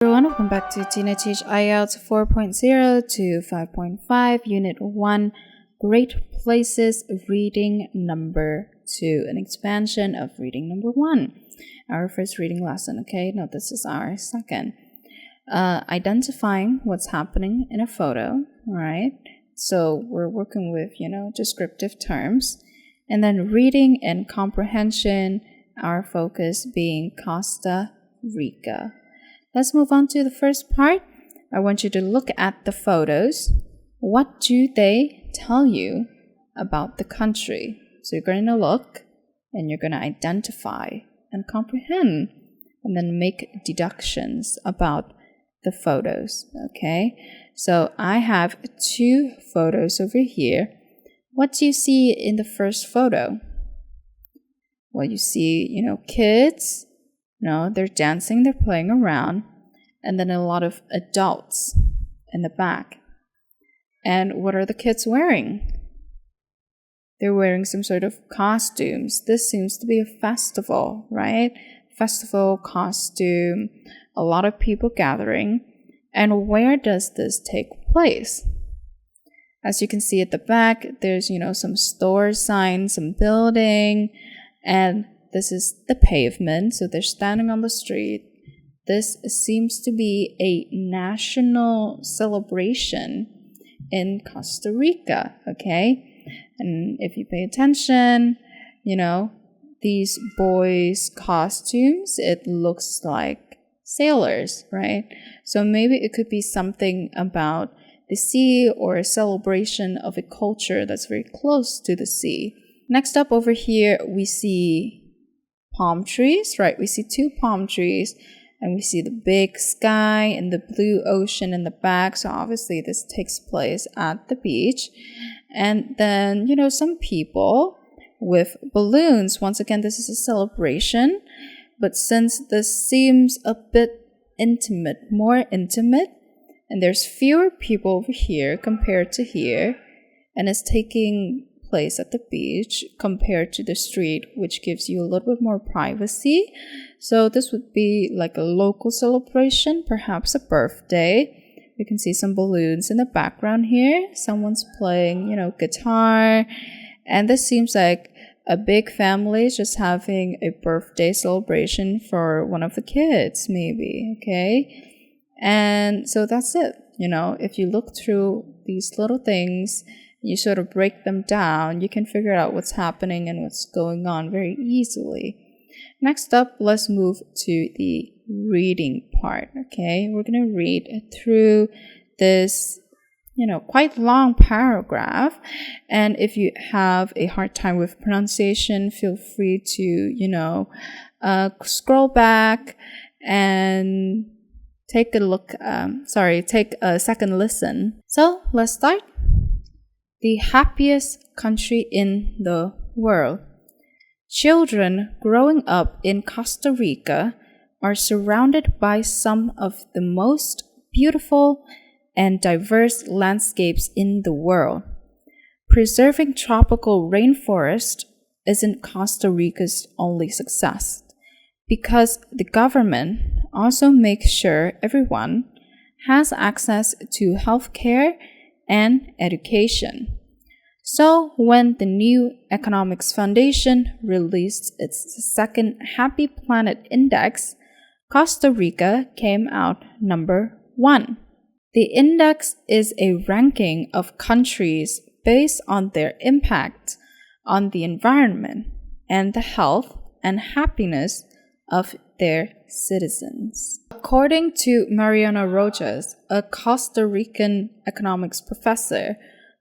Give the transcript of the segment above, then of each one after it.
Everyone, welcome back to Tinateach IELTS 4.0 to 5.5, Unit 1, Great Places, Reading Number 2, an expansion of Reading Number 1. Our first reading lesson, okay? No, this is our second. Identifying what's happening in a photo, all right? So we're working with, descriptive terms. And then reading and comprehension, our focus being Costa Rica. Let's move on to the first part. I want you to look at the photos. What do they tell you about the country? So you're going to look and you're going to identify and comprehend and then make deductions about the photos, okay? So I have two photos over here. What do you see in the first photo? Well, you see, kids. No, they're dancing, they're playing around, and then a lot of adults in the back. And what are the kids wearing? They're wearing some sort of costumes. This seems to be a festival, right? Festival costume, a lot of people gathering. And where does this take place? As you can see at the back, there's, some store signs, some building, and this is the pavement, so they're standing on the street. This seems to be a national celebration in Costa Rica, okay? And if you pay attention, these boys' costumes, it looks like sailors, right? So maybe it could be something about the sea or a celebration of a culture that's very close to the sea. Next up over here, we see palm trees, right? We see two palm trees and we see the big sky and the blue ocean in the back. So obviously this takes place at the beach. And then, some people with balloons. Once again, this is a celebration. But since this seems a bit intimate, more intimate, and there's fewer people over here compared to here, and it's taking place at the beach compared to the street, which gives you a little bit more privacy. So this would be like a local celebration, perhaps a birthday. You can see some balloons in the background here. Someone's playing, guitar. And this seems like a big family is just having a birthday celebration for one of the kids, maybe, okay? And so that's it. If you look through these little things, you sort of break them down, you can figure out what's happening and what's going on very easily. Next up, let's move to the reading part, okay? We're going to read through this, quite long paragraph. And if you have a hard time with pronunciation, feel free to, scroll back and take a second listen. So let's start. The happiest country in the world. Children growing up in Costa Rica are surrounded by some of the most beautiful and diverse landscapes in the world. Preserving tropical rainforest isn't Costa Rica's only success, because the government also makes sure everyone has access to health care and education. So when the New Economics Foundation released its second Happy Planet Index, Costa Rica came out number 1. The index is a ranking of countries based on their impact on the environment and the health and happiness of their citizens. According to Mariana Rojas, a Costa Rican economics professor,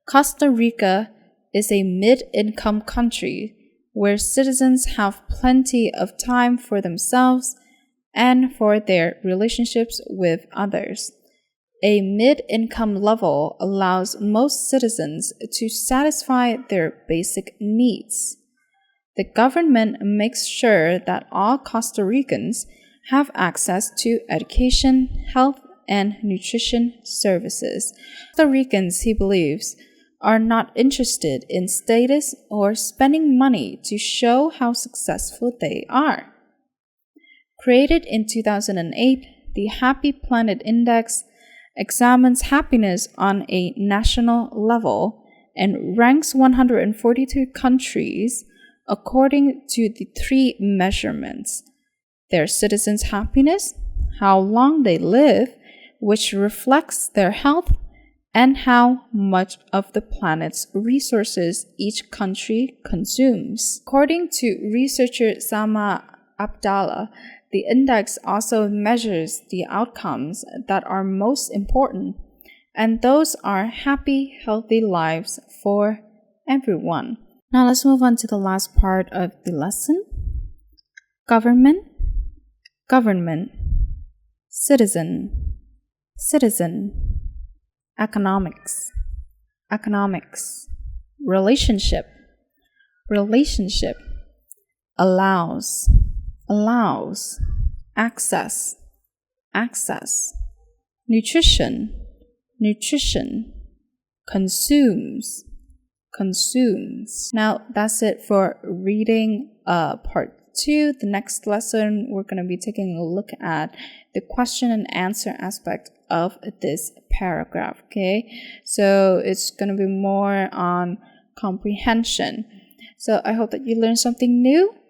Costa Rica is a mid-income country where citizens have plenty of time for themselves and for their relationships with others. A mid-income level allows most citizens to satisfy their basic needs. The government makes sure that all Costa Ricans have access to education, health, and nutrition services. Costa Ricans, he believes, are not interested in status or spending money to show how successful they are. Created in 2008, the Happy Planet Index examines happiness on a national level and ranks 142 countries according to the three measurements: their citizens' happiness, how long they live, which reflects their health, and how much of the planet's resources each country consumes. According to researcher Sama Abdallah, the index also measures the outcomes that are most important, and those are happy, healthy lives for everyone. Now let's move on to the last part of the lesson. Government, government, citizen, citizen, economics, economics, relationship, relationship, allows, allows, access, access, nutrition, nutrition, consumes, consumes. Now that's it for reading part 2. The next lesson we're going to be taking a look at the question and answer aspect of this paragraph. Okay, so it's going to be more on comprehension. So I hope that you learned something new.